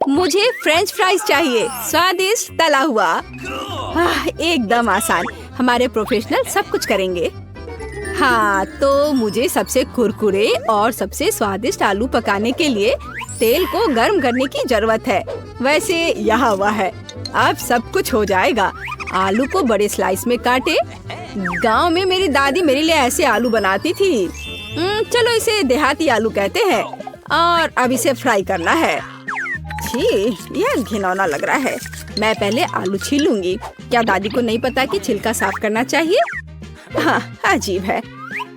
मुझे French fries चाहिए, स्वादिष्ट तला हुआ। एकदम आसान, हमारे प्रोफेशनल सब कुछ करेंगे। हाँ, तो मुझे सबसे कुरकुरे और सबसे स्वादिष्ट आलू पकाने के लिए तेल को गर्म करने की जरूरत है। वैसे यहाँ हुआ है, अब सब कुछ हो जाएगा। आलू को बड़े स्लाइस में काटे। गांव में मेरी दादी मेरे लिए ऐसे आलू बनाती थी। चलो इसे देहाती आलू कहते हैं। और अब इसे फ्राई करना है। छी, यह घिनौना लग रहा है। मैं पहले आलू छीलूंगी। क्या दादी को नहीं पता कि छिलका साफ करना चाहिए? हाँ, अजीब है।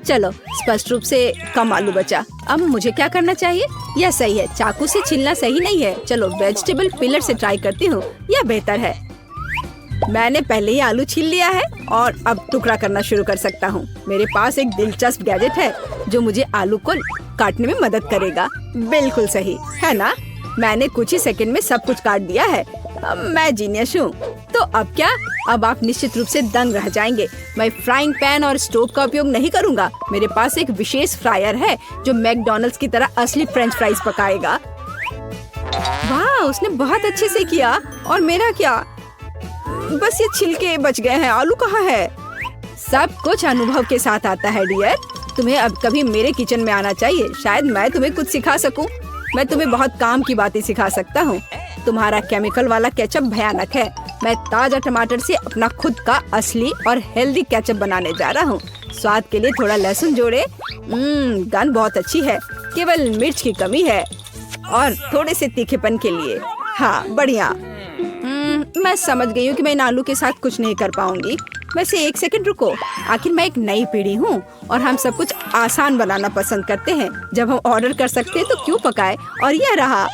चलो, स्पष्ट रूप से कम आलू बचा। अब मुझे क्या करना चाहिए? यह सही है, चाकू से छीलना सही नहीं है। चलो वेजिटेबल पिलर से ट्राई करती हूँ, यह बेहतर है। मैंने पहले ही आलू छील लिया है और अब टुकड़ा करना शुरू कर सकता हूँ। मेरे पास एक दिलचस्प गैजेट है जो मुझे आलू को काटने में मदद करेगा। बिल्कुल सही है ना? मैंने कुछ ही सेकंड में सब कुछ काट दिया है। मैं जीनियस हूँ। तो अब क्या? अब आप निश्चित रूप से दंग रह जाएंगे। मैं फ्राइंग पैन और स्टोव का उपयोग नहीं करूँगा। मेरे पास एक विशेष फ्रायर है जो मैकडॉनल्ड्स की तरह असली फ्रेंच फ्राइज पकाएगा। वाह, उसने बहुत अच्छे से किया। और मेरा क्या? बस ये छिलके बच गए हैं। आलू कहाँ है? सब कुछ अनुभव के साथ आता है डियर। तुम्हें अब कभी मेरे किचन में आना चाहिए। शायद मैं तुम्हें कुछ सिखा सकूं। मैं तुम्हें बहुत काम की बातें सिखा सकता हूँ। तुम्हारा केमिकल वाला केचप भयानक है। मैं ताजा टमाटर से अपना खुद का असली और हेल्दी केचप बनाने जा रहा हूँ। स्वाद के लिए थोड़ा लहसुन जोड़े। गंध बहुत अच्छी है, केवल मिर्च की कमी है और थोड़े से तीखेपन के लिए। हाँ, बढ़िया। मैं समझ गई हूँ कि मैं इन आलू के साथ कुछ नहीं कर पाऊंगी। वैसे एक सेकंड रुको, आखिर मैं एक नई पीढ़ी हूँ और हम सब कुछ आसान बनाना पसंद करते हैं। जब हम ऑर्डर कर सकते हैं तो क्यों पकाए? और यह रहा।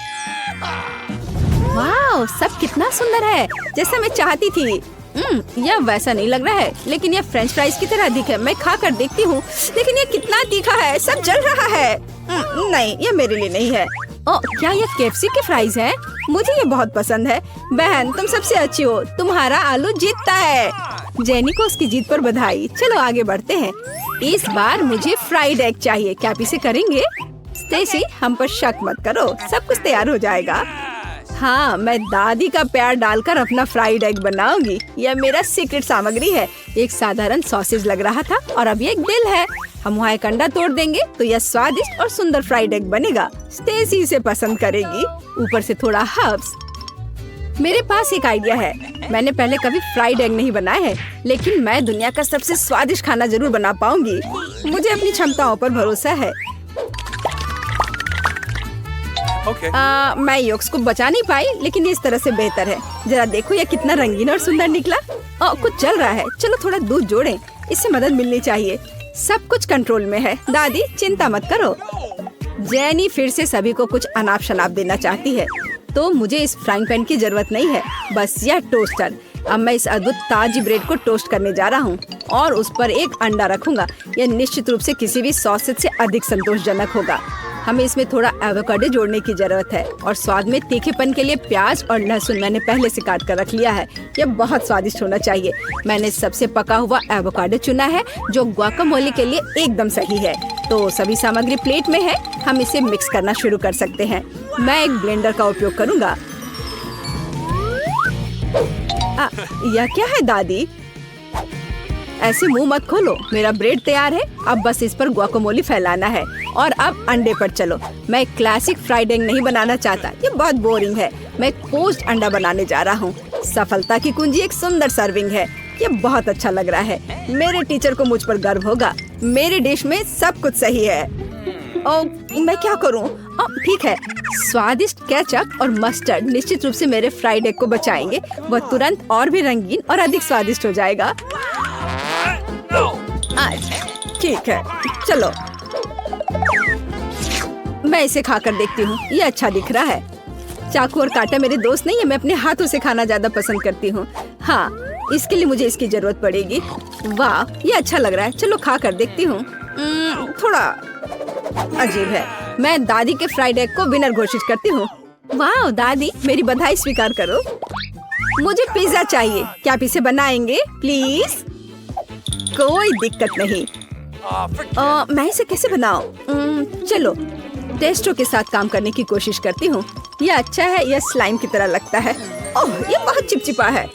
वाह, सब कितना सुंदर है, जैसा मैं चाहती थी। यह वैसा नहीं लग रहा है, लेकिन यह फ्रेंच फ्राइज की तरह दिख है। मैं खा कर देखती हूँ, लेकिन यह कितना तीखा है, सब जल रहा है। नहीं, यह मेरे लिए नहीं है। ओह, क्या यह केएफसी के फ्राइज हैं? मुझे ये बहुत पसंद है। बहन, तुम सबसे अच्छी हो। तुम्हारा आलू जीतता है। जेनी को उसकी जीत पर बधाई। चलो आगे बढ़ते हैं। इस बार मुझे फ्राइड एग चाहिए। क्या आप इसे करेंगे? स्टेसी, हम पर शक मत करो, सब कुछ तैयार हो जाएगा। हाँ, मैं दादी का प्यार डालकर अपना फ्राइड एग बनाऊंगी। यह मेरा सीक्रेट सामग्री है। एक साधारण सॉसेज लग रहा था और अब ये एक दिल है। हम वहाँ एक अंडा तोड़ देंगे तो यह स्वादिष्ट और सुंदर फ्राइड एग बनेगा। स्टेसी इसे पसंद करेगी। ऊपर से थोड़ा हर्ब्स। मेरे पास एक आइडिया है। मैंने पहले कभी फ्राइड एग नहीं बनाया है, लेकिन मैं दुनिया का सबसे स्वादिष्ट खाना जरूर बना पाऊंगी। मुझे अपनी क्षमताओं पर भरोसा है। मैं योक्स को बचा नहीं पाई, लेकिन ये इस तरह से बेहतर है। जरा देखो यह कितना रंगीन और सुंदर निकला। कुछ जल रहा है। चलो थोड़ा दूध जोड़ें, इससे मदद मिलनी चाहिए। सब कुछ कंट्रोल में है। दादी, चिंता मत करो। जेनी फिर से सभी को कुछ अनाप शनाप देना चाहती है, तो मुझे इस फ्राइंग पैन की जरूरत नहीं है, बस यह टोस्टर। अब मैं इस अद्भुत ताजी ब्रेड को टोस्ट करने जा रहा हूँ और उस पर एक अंडा रखूंगा। यह निश्चित रूप से किसी भी सॉसेज से अधिक संतोषजनक होगा। हमें इसमें थोड़ा एवोकाडो जोड़ने की जरूरत है और स्वाद में तीखेपन के लिए प्याज और लहसुन मैंने पहले से काट कर रख लिया है। यह बहुत स्वादिष्ट होना चाहिए। मैंने सबसे पका हुआ एवोकाडो चुना है जो गुआकामोले के लिए एकदम सही है। तो सभी सामग्री प्लेट में है। हम इसे मिक्स करना शुरू कर सकते हैं। मैं एक ब्लेंडर का उपयोग करूंगा। यह क्या है दादी? ऐसे मुंह मत खोलो। मेरा ब्रेड तैयार है। अब बस इस पर गुआकामोले फैलाना है। और अब अंडे पर चलो। मैं क्लासिक फ्राइड एग नहीं बनाना चाहता, ये बहुत बोरिंग है। मैं पोस्ट अंडा बनाने जा रहा हूँ। सफलता की कुंजी एक सुंदर सर्विंग है। ये बहुत अच्छा लग रहा है। मेरे टीचर को मुझ पर गर्व होगा। मेरे डिश में सब कुछ सही है। मैं क्या करूँ? ठीक है, स्वादिष्ट केचप और मस्टर्ड निश्चित रूप से मेरे फ्राइड एग को बचाएंगे। वह तुरंत और भी रंगीन और अधिक स्वादिष्ट हो जाएगा। ठीक है, चलो मैं इसे खाकर देखती हूँ। ये अच्छा दिख रहा है। चाकू और कांटा मेरे दोस्त नहीं है। मैं अपने हाथों से खाना ज्यादा पसंद करती हूँ। हाँ, इसके लिए मुझे इसकी जरूरत पड़ेगी। वाह, ये अच्छा लग रहा है। चलो खा कर देखती हूँ। थोड़ा अजीब है। मैं दादी के फ्राइड एग को विनर घोषित करती हूँ। वाह दादी, मेरी बधाई स्वीकार करो। मुझे पिज्जा चाहिए। क्या आप इसे बनाएंगे प्लीज? कोई दिक्कत नहीं। मैं इसे कैसे बनाऊं? चलो टेस्टो के साथ काम करने की कोशिश करती हूँ। ये अच्छा है, यह स्लाइम की तरह लगता है। ओह, ये बहुत चिपचिपा है।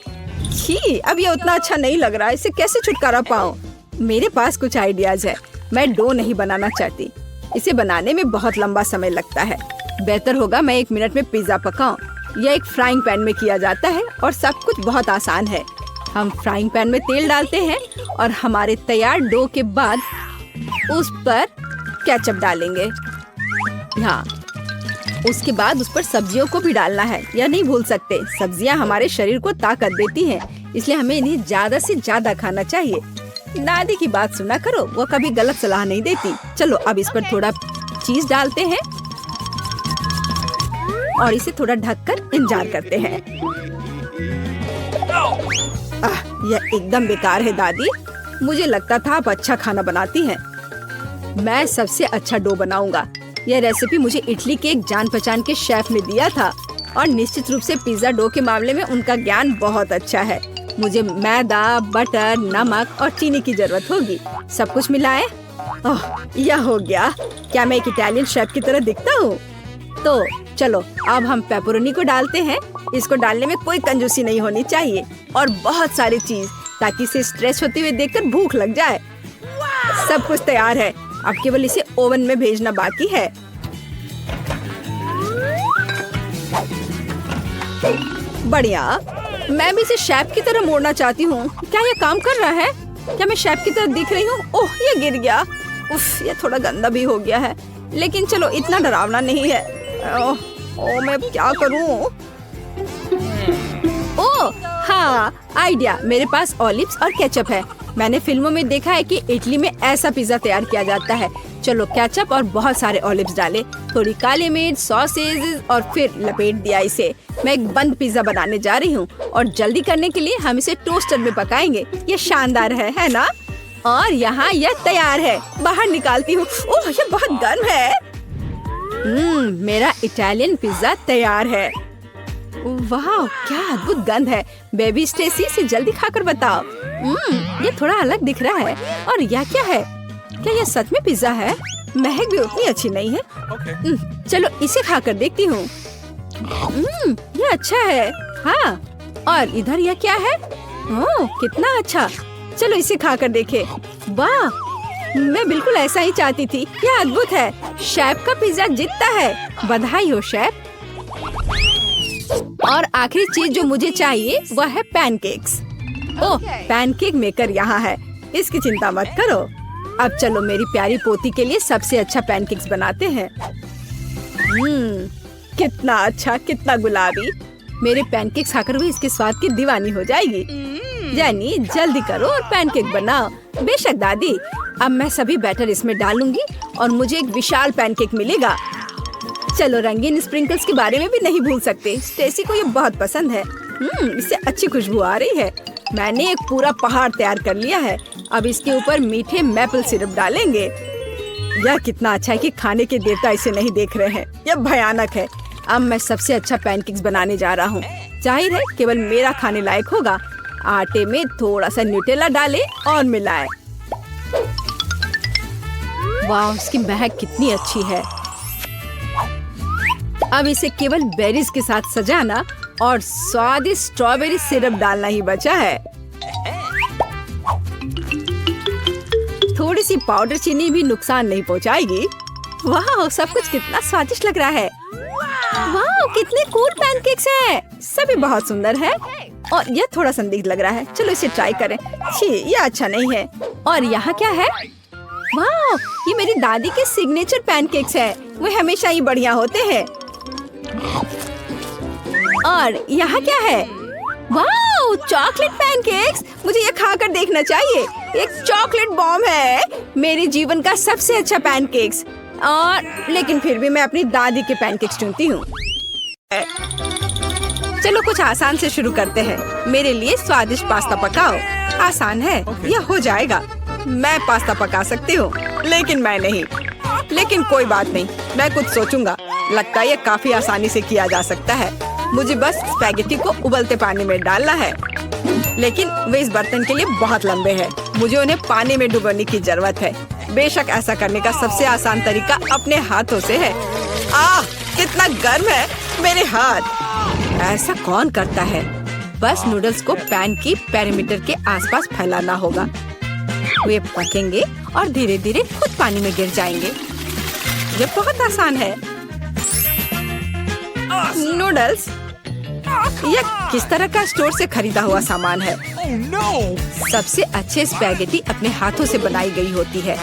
छी, अब ये उतना अच्छा नहीं लग रहा है। इसे कैसे छुटकारा पाऊँ? मेरे पास कुछ आइडियाज है। मैं डो नहीं बनाना चाहती। इसे बनाने में बहुत लंबा समय लगता है। बेहतर होगा मैं 1 मिनट में पिज्जा पकाऊं। यह एक फ्राइंग पैन में किया जाता है और सब कुछ बहुत आसान है। हम फ्राइंग पैन में तेल डालते हैं और हमारे तैयार डो के बाद उस पर केचप डालेंगे। हाँ, उसके बाद उस पर सब्जियों को भी डालना है। यह नहीं भूल सकते, सब्जियां हमारे शरीर को ताकत देती हैं, इसलिए हमें इन्हें ज्यादा से ज्यादा खाना चाहिए। दादी की बात सुना करो, वो कभी गलत सलाह नहीं देती। चलो अब इस पर थोड़ा चीज डालते हैं और इसे थोड़ा ढककर इंतजार करते हैं। यह एकदम बेकार है दादी। मुझे लगता था आप अच्छा खाना बनाती हैं। मैं सबसे अच्छा डो बनाऊंगा। यह रेसिपी मुझे इटली के एक जान पहचान के शेफ ने दिया था और निश्चित रूप से पिज्जा डो के मामले में उनका ज्ञान बहुत अच्छा है। मुझे मैदा, बटर, नमक और चीनी की जरूरत होगी। सब कुछ मिलाएं। ओह, यह हो गया। क्या मैं एक इटालियन शेफ की तरह दिखता हूँ? तो चलो अब हम पेपरोनी को डालते हैं। इसको डालने में कोई कंजूसी नहीं होनी चाहिए और बहुत सारी चीज, ताकि इसे स्ट्रेच होते हुए देखकर भूख लग जाए। सब कुछ तैयार है, अब केवल इसे ओवन में भेजना बाकी है। बढ़िया। मैं भी इसे शेफ की तरह मोड़ना चाहती हूँ। क्या यह काम कर रहा है? क्या मैं शेफ की तरह दिख रही हूँ? ओह, ये गिर गया। उफ, ये थोड़ा गंदा भी हो गया है, लेकिन चलो इतना डरावना नहीं है। ओह, मैं क्या करूँ? ओह हाँ, आइडिया। मेरे पास ऑलिव्स और केचप है। मैंने फिल्मों में देखा है कि इटली में ऐसा पिज्जा तैयार किया जाता है। चलो केचप और बहुत सारे ऑलिव्स डाले, थोड़ी काली मिर्च, सॉसेज और फिर लपेट दिया इसे। मैं एक बंद पिज्जा बनाने जा रही हूँ और जल्दी करने के लिए हम इसे टोस्टर में पकाएंगे। ये शानदार है ना? और यहाँ यह तैयार है। बाहर निकालती हूँ। ओह, ये बहुत गर्म है। मेरा इटालियन पिज्जा तैयार है। वाह, क्या अद्भुत गंध है। बेबी स्टेसी, से जल्दी खाकर बताओ। ये थोड़ा अलग दिख रहा है। और यह क्या है? क्या यह सच में पिज्जा है? महक भी उतनी अच्छी नहीं है। चलो इसे खाकर देखती हूँ। यह अच्छा है। हाँ, और इधर यह क्या है? ओह, कितना अच्छा। चलो इसे खाकर देखे। वाह, मैं बिल्कुल ऐसा ही चाहती थी। यह अद्भुत है। शेफ का पिज्जा जीतता है। बधाई हो शेफ। और आखिरी चीज जो मुझे चाहिए वह है पैनकेक्स। ओह, पैनकेक मेकर यहाँ है, इसकी चिंता मत करो। अब चलो मेरी प्यारी पोती के लिए सबसे अच्छा पैनकेक्स बनाते हैं। कितना अच्छा, कितना गुलाबी। मेरे पैनकेक्स खाकर वो इसके स्वाद की दीवानी हो जाएगी। जानी, जल्दी करो और पैनकेक बनाओ। बेशक दादी। अब मैं सभी बैटर इसमें डालूंगी और मुझे एक विशाल पैनकेक मिलेगा। चलो रंगीन स्प्रिंकल्स के बारे में भी नहीं भूल सकते। स्टेसी को ये बहुत पसंद है। इससे अच्छी खुशबू आ रही है। मैंने एक पूरा पहाड़ तैयार कर लिया है। अब इसके ऊपर मीठे मैपल सिरप डालेंगे। यह कितना अच्छा है कि खाने के देवता इसे नहीं देख रहे हैं। यह भयानक है। अब मैं सबसे अच्छा पैनकेक्स बनाने जा रहा हूँ। जाहिर है केवल मेरा खाने लायक होगा। आटे में थोड़ा सा न्यूटेला डालें और मिलाएं। वाह, इसकी महक कितनी अच्छी है। अब इसे केवल बेरीज के साथ सजाना और स्वादिष्ट स्ट्रॉबेरी सिरप डालना ही बचा है। थोड़ी सी पाउडर चीनी भी नुकसान नहीं पहुंचाएगी। वाह, सब कुछ कितना स्वादिष्ट लग रहा है। वाह, कितने कूल पैनकेक्स हैं। सभी बहुत सुंदर है और यह थोड़ा संदिग्ध लग रहा है। चलो इसे ट्राई करें। छी, यह अच्छा नहीं है। और यहाँ क्या है? वाह, ये मेरी दादी के सिग्नेचर पैनकेक्स है। वे हमेशा ही बढ़िया होते हैं। और यहाँ क्या है? वाह, चॉकलेट पैनकेक्स। मुझे ये खाकर देखना चाहिए। एक चॉकलेट बॉम्ब है। मेरे जीवन का सबसे अच्छा पैनकेक्स। और लेकिन फिर भी मैं अपनी दादी के पैनकेक्स चुनती हूँ। चलो कुछ आसान से शुरू करते हैं। मेरे लिए स्वादिष्ट पास्ता पकाओ। आसान है, यह हो जाएगा। मैं पास्ता पका सकती हूँ, लेकिन मैं नहीं। लेकिन कोई बात नहीं, मैं कुछ सोचूंगा। लगता है ये काफी आसानी से किया जा सकता है। मुझे बस स्पैगेटी को उबलते पानी में डालना है, लेकिन वे इस बर्तन के लिए बहुत लंबे हैं। मुझे उन्हें पानी में डुबोने की जरूरत है। बेशक ऐसा करने का सबसे आसान तरीका अपने हाथों से है। कितना गर्म है मेरे हाथ। ऐसा कौन करता है? बस नूडल्स को पैन की पेरीमीटर के आसपास फैलाना होगा। वे पकेंगे और धीरे धीरे खुद पानी में गिर जाएंगे। ये बहुत आसान है। नूडल्स यह किस तरह का स्टोर से खरीदा हुआ सामान है। सबसे अच्छे स्पैगेटी अपने हाथों से बनाई गई होती है।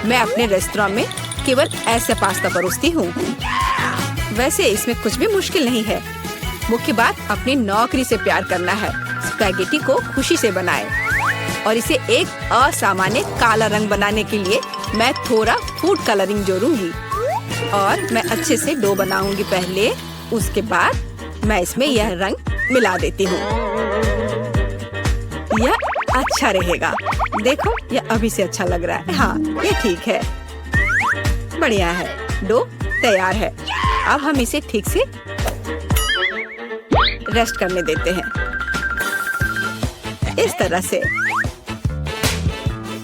मैं अपने रेस्टोरेंट में केवल ऐसा पास्ता परोसती हूँ। वैसे इसमें कुछ भी मुश्किल नहीं है। मुख्य बात अपनी नौकरी से प्यार करना है। स्पैगेटी को खुशी से बनाएं और इसे एक असामान्य काला रंग बनाने के लिए मैं थोड़ा फूड कलरिंग जोड़ूंगी और मैं अच्छे से डो बनाऊंगी पहले। उसके बाद मैं इसमें यह रंग मिला देती हूँ। यह अच्छा रहेगा। देखो यह अभी से अच्छा लग रहा है। हाँ ये ठीक है, बढ़िया है। डो तैयार है। अब हम इसे ठीक से रेस्ट करने देते हैं इस तरह से।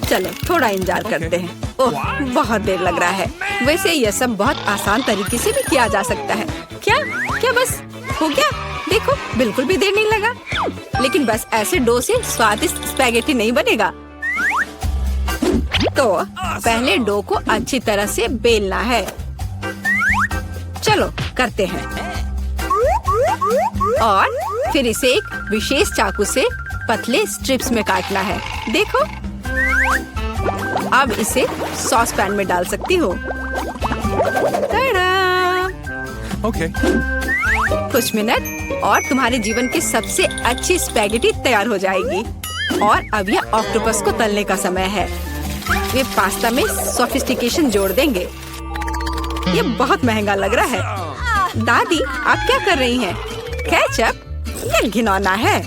चलो थोड़ा इंतजार करते हैं। ओह बहुत देर लग रहा है। वैसे यह सब बहुत आसान तरीके से भी किया जा सकता है। क्या बस हो गया? देखो बिल्कुल भी देर नहीं लगा। लेकिन बस ऐसे डो से स्वादिष्ट स्पैगेटी नहीं बनेगा। तो पहले डो को अच्छी तरह से बेलना है। चलो करते हैं। और फिर इसे एक विशेष चाकू से पतले स्ट्रिप्स में काटना है। देखो अब इसे सॉस पैन में डाल सकती हो। Okay. कुछ मिनट और तुम्हारे जीवन की सबसे अच्छी स्पैगेटी तैयार हो जाएगी। और अब यह ऑक्टोपस को तलने का समय है। वे पास्ता में सोफिस्टिकेशन जोड़ देंगे। ये बहुत महंगा लग रहा है। दादी आप क्या कर रही हैं? केचप? ये घिनौना है।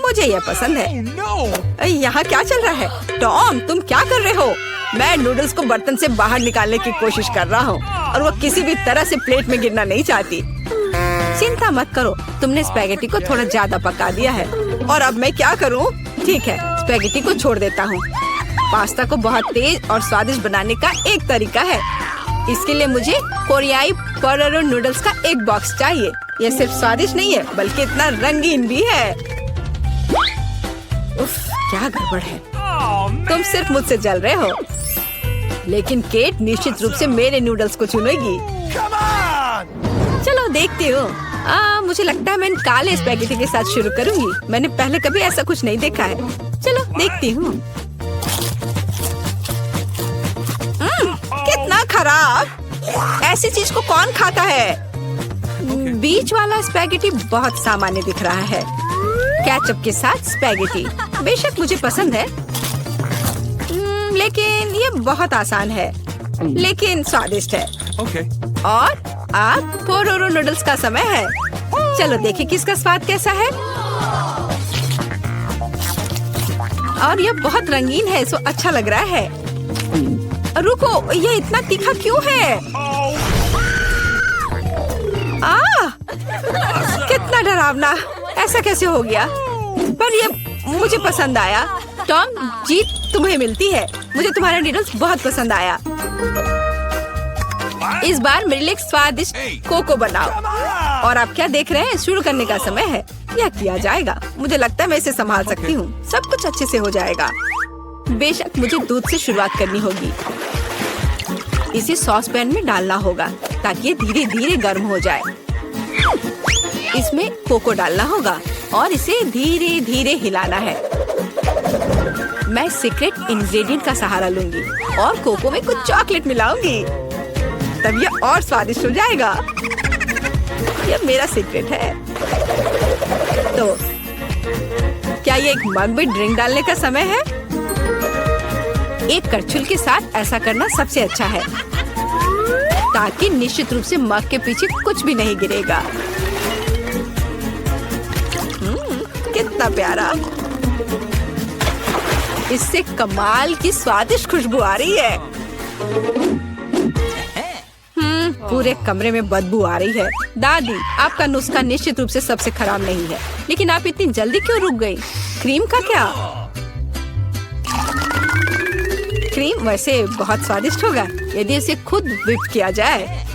मुझे यह पसंद है। यहाँ क्या चल रहा है? टॉम तुम क्या कर रहे हो? मैं नूडल्स को बर्तन से बाहर निकालने की कोशिश कर रहा हूँ और वो किसी भी तरह से प्लेट में गिरना नहीं चाहती। चिंता मत करो, तुमने स्पैगेटी को थोड़ा ज्यादा पका दिया है। और अब मैं क्या करूँ? ठीक है स्पैगेटी को छोड़ देता हूँ। पास्ता को बहुत तेज और स्वादिष्ट बनाने का एक तरीका है। इसके लिए मुझे कोरियाई पोटेटो नूडल्स का एक बॉक्स चाहिए। यह सिर्फ स्वादिष्ट नहीं है बल्कि इतना रंगीन भी है। उफ, क्या गड़बड़ है। तुम सिर्फ मुझसे जल रहे हो। लेकिन केट निश्चित रूप से मेरे नूडल्स को चुनेगी। चलो देखती हूँ। मुझे लगता है मैं इन काले स्पैगेटी के साथ शुरू करूँगी। मैंने पहले कभी ऐसा कुछ नहीं देखा है। चलो देखती हूँ। कितना खराब। ऐसी चीज को कौन खाता है? बीच वाला स्पैगेटी बहुत सामान्य दिख रहा है। केचप के साथ स्पैगेटी बेशक मुझे पसंद है। लेकिन ये बहुत आसान है लेकिन स्वादिष्ट है। और अब पोटेटो नूडल्स का समय है। चलो देखें किसका स्वाद कैसा है। और ये बहुत रंगीन है सो अच्छा लग रहा है। रुको ये इतना तीखा क्यों है? कितना डरावना। ऐसा कैसे हो गया? पर ये मुझे पसंद आया। टॉम जीत तुम्हें मिलती है। मुझे तुम्हारा नूडल्स बहुत पसंद आया। इस बार मेरे लिए स्वादिष्ट कोको बनाओ। और आप क्या देख रहे हैं? शुरू करने का समय है। यह किया जाएगा। मुझे लगता है मैं इसे संभाल सकती हूँ। सब कुछ अच्छे से हो जाएगा। बेशक मुझे दूध से शुरुआत करनी होगी। इसे सॉस पैन में डालना होगा ताकि ये धीरे धीरे गर्म हो जाए। इसमें कोको डालना होगा और इसे धीरे धीरे हिलाना है। मैं सीक्रेट इंग्रेडिएंट का सहारा लूंगी और कोको में कुछ चॉकलेट मिलाऊंगी। तब यह और स्वादिष्ट हो जाएगा। यह मेरा सीक्रेट है। तो क्या ये एक मग में ड्रिंक डालने का समय है? एक करछुल के साथ ऐसा करना सबसे अच्छा है ताकि निश्चित रूप से मग के पीछे कुछ भी नहीं गिरेगा। कितना प्यारा। इससे कमाल की स्वादिष्ट खुशबू आ रही है। पूरे कमरे में बदबू आ रही है। दादी आपका नुस्खा निश्चित रूप से सबसे खराब नहीं है, लेकिन आप इतनी जल्दी क्यों रुक गई? क्रीम का क्या? क्रीम वैसे बहुत स्वादिष्ट होगा यदि इसे खुद व्हिप किया जाए।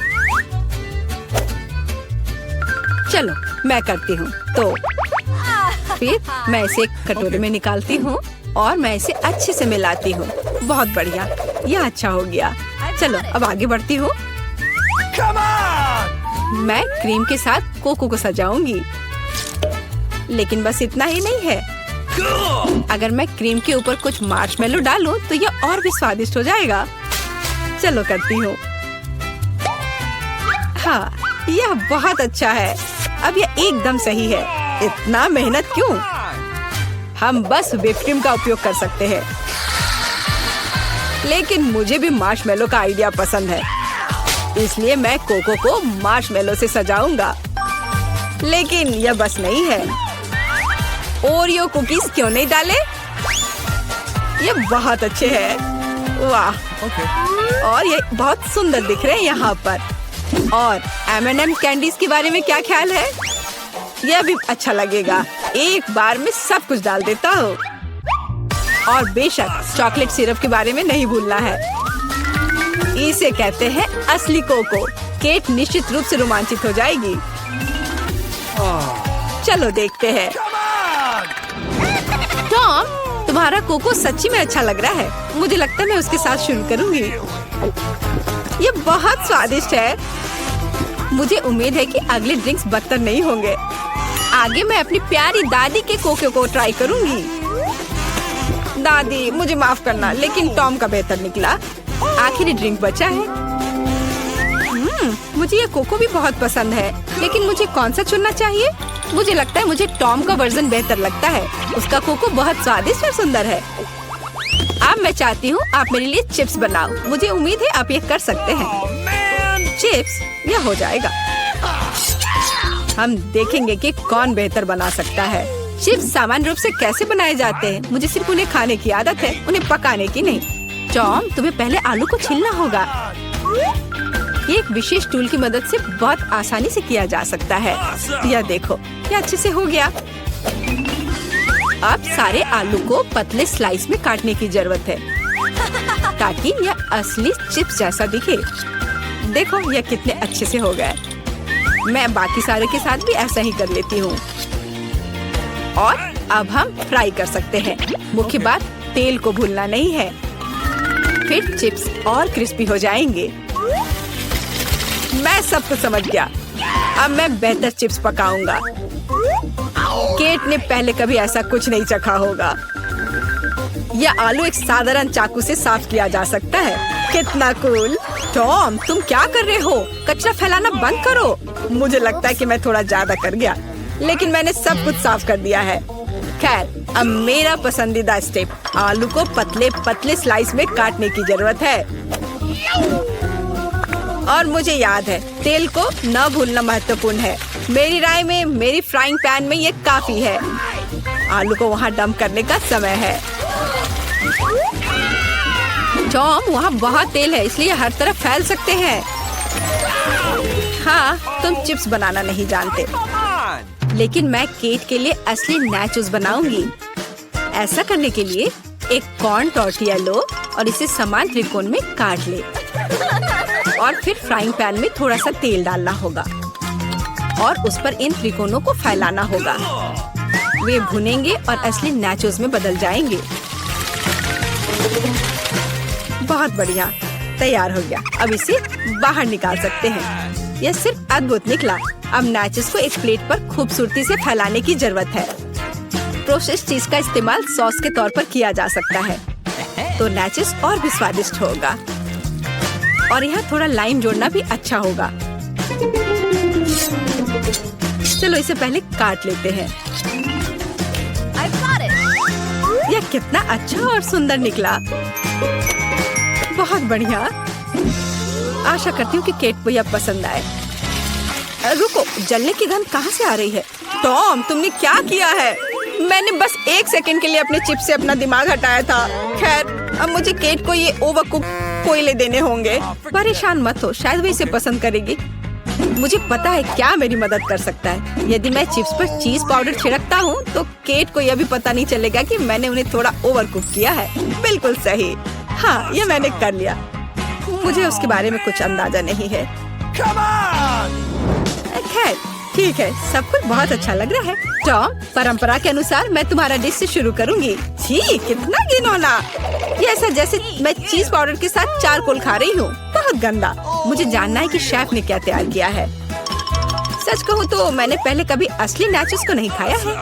चलो मैं करती हूँ। तो फिर मैं इसे एक कटोरे में निकालती हूँ और मैं इसे अच्छे से मिलाती हूँ। बहुत बढ़िया, यह अच्छा हो गया। चलो अब आगे बढ़ती हूँ। मैं क्रीम के साथ कोको को सजाऊंगी, लेकिन बस इतना ही नहीं है। अगर मैं क्रीम के ऊपर कुछ मार्शमेलो डालूं तो यह और भी स्वादिष्ट हो जाएगा। चलो करती हूँ। हाँ, यह बहुत अच्छा है। अब यह एकदम सही है। इतना मेहनत क्यों? हम बस व्हिप क्रीम का उपयोग कर सकते हैं। लेकिन मुझे भी मार्शमेलो का आइडिया पसंद है, इसलिए मैं कोको को मार्शमेलो से सजाऊंगा। लेकिन यह बस नहीं है। ओरियो कुकीज क्यों नहीं डाले? ये बहुत अच्छे हैं। वाह, और ये बहुत सुंदर दिख रहे हैं यहाँ पर। और M&M कैंडीज के बारे में क्या ख्याल है? यह भी अच्छा लगेगा। एक बार में सब कुछ डाल देता हूँ। और बेशक चॉकलेट सिरप के बारे में नहीं भूलना है। इसे कहते हैं असली कोको। केट निश्चित रूप से रोमांचित हो जाएगी। चलो देखते हैं। टॉम, तुम्हारा कोको सच्ची में अच्छा लग रहा है। मुझे लगता है मैं उसके साथ शुरू करूंगी। ये बहुत स्वादिष्ट है। मुझे उम्मीद है कि अगले ड्रिंक्स बदतर नहीं होंगे। आगे मैं अपनी प्यारी दादी के कोको को ट्राई करूंगी। दादी, मुझे माफ करना, लेकिन टॉम का बेहतर निकला। आखिरी ड्रिंक बचा है। मुझे ये कोको भी बहुत पसंद है, लेकिन मुझे कौन सा चुनना चाहिए? मुझे लगता है मुझे टॉम का वर्जन बेहतर लगता है। उसका कोको बहुत स्वादिष्ट और सुंदर है। अब मैं चाहती हूँ आप मेरे लिए चिप्स बनाओ। मुझे उम्मीद है आप ये कर सकते हैं। चिप्स, यह हो जाएगा। हम देखेंगे कि कौन बेहतर बना सकता है। चिप्स सामान्य रूप से कैसे बनाए जाते हैं? मुझे सिर्फ उन्हें खाने की आदत है, उन्हें पकाने की नहीं। टॉम, तुम्हें पहले आलू को छीलना होगा। ये एक विशेष टूल की मदद से बहुत आसानी से किया जा सकता है। यह देखो, यह अच्छे से हो गया। अब सारे आलू को पतले स्लाइस में काटने की जरूरत है, ताकि यह असली चिप्स जैसा दिखे। देखो यह कितने अच्छे से हो गए। मैं बाकी सारे के साथ भी ऐसा ही कर लेती हूँ। और अब हम फ्राई कर सकते हैं। मुख्य बात, तेल को भूलना नहीं है। फिर चिप्स और क्रिस्पी हो जाएंगे। मैं सब कुछ समझ गया। अब मैं बेहतर चिप्स पकाऊंगा। केट ने पहले कभी ऐसा कुछ नहीं चखा होगा। यह आलू एक साधारण चाकू से साफ किया जा सकता है। कितना कूल। टॉम, तुम क्या कर रहे हो? कचरा फैलाना बंद करो। मुझे लगता है कि मैं थोड़ा ज्यादा कर गया, लेकिन मैंने सब कुछ साफ कर दिया है। खैर, अब मेरा पसंदीदा स्टेप, आलू को पतले पतले स्लाइस में काटने की जरूरत है। और मुझे याद है, तेल को न भूलना महत्वपूर्ण है। मेरी राय में मेरी फ्राइंग पैन में ये काफी है। आलू को वहाँ डंप करने का समय है। टॉम, वहाँ बहुत तेल है, इसलिए हर तरफ फैल सकते हैं। हाँ, तुम चिप्स बनाना नहीं जानते, लेकिन मैं केट के लिए असली नाचोस बनाऊंगी। ऐसा करने के लिए एक कॉर्न टॉर्टिया लो और इसे समान त्रिकोण में काट ले। और फिर फ्राइंग पैन में थोड़ा सा तेल डालना होगा और उस पर इन त्रिकोणों को फैलाना होगा। वे भुनेंगे और असली नाचोस में बदल जाएंगे। बहुत बढ़िया, तैयार हो गया। अब इसे बाहर निकाल सकते हैं। यह सिर्फ अद्भुत निकला। अब नाचोस को एक प्लेट पर खूबसूरती से फैलाने की जरूरत है। प्रोसेस्ड चीज का इस्तेमाल सॉस के तौर पर किया जा सकता है, तो नाचोस और भी स्वादिष्ट होगा। और यहाँ थोड़ा लाइम जोड़ना भी अच्छा होगा। चलो इसे पहले काट लेते हैं। यह कितना अच्छा और सुंदर निकला। बहुत बढ़िया। आशा करती हूँ कि केट को यह पसंद आए। रुको, जलने की गंध कहाँ से आ रही है? टॉम, तुमने क्या किया है? मैंने बस एक सेकंड के लिए अपने चिप से अपना दिमाग हटाया था। खैर, अब मुझे केट को ये ओवरकुक कोयले देने होंगे। परेशान मत हो, शायद वो इसे पसंद करेगी। मुझे पता है क्या मेरी मदद कर सकता है। यदि मैं चिप्स पर चीज पाउडर छिड़कता हूँ, तो केट को यह भी पता नहीं चलेगा कि मैंने उन्हें थोड़ा ओवरकुक किया है। बिल्कुल सही। हाँ, ये मैंने कर लिया। मुझे उसके बारे में कुछ अंदाजा नहीं है। खैर, ठीक है, सब कुछ बहुत अच्छा लग रहा है। टॉम, परंपरा के अनुसार मैं तुम्हारा डिश से शुरू करूंगी। छी, कितना घिनौना! ये ऐसा जैसे मैं चीज पाउडर के साथ चारकोल खा रही हूँ। बहुत गंदा। मुझे जानना है कि शेफ ने क्या तैयार किया है। सच कहूँ तो मैंने पहले कभी असली नाचोस को नहीं खाया है।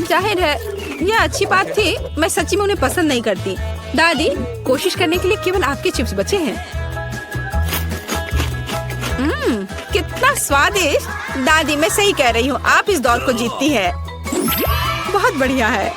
जाहिर है, यह अच्छी बात थी। मैं सच्ची में उन्हें पसंद नहीं करती। दादी, कोशिश करने के लिए केवल आपके चिप्स बचे हैं। कितना स्वादिष्ट! दादी, मैं सही कह रही हूँ, आप इस दौर को जीतती है। बहुत बढ़िया है।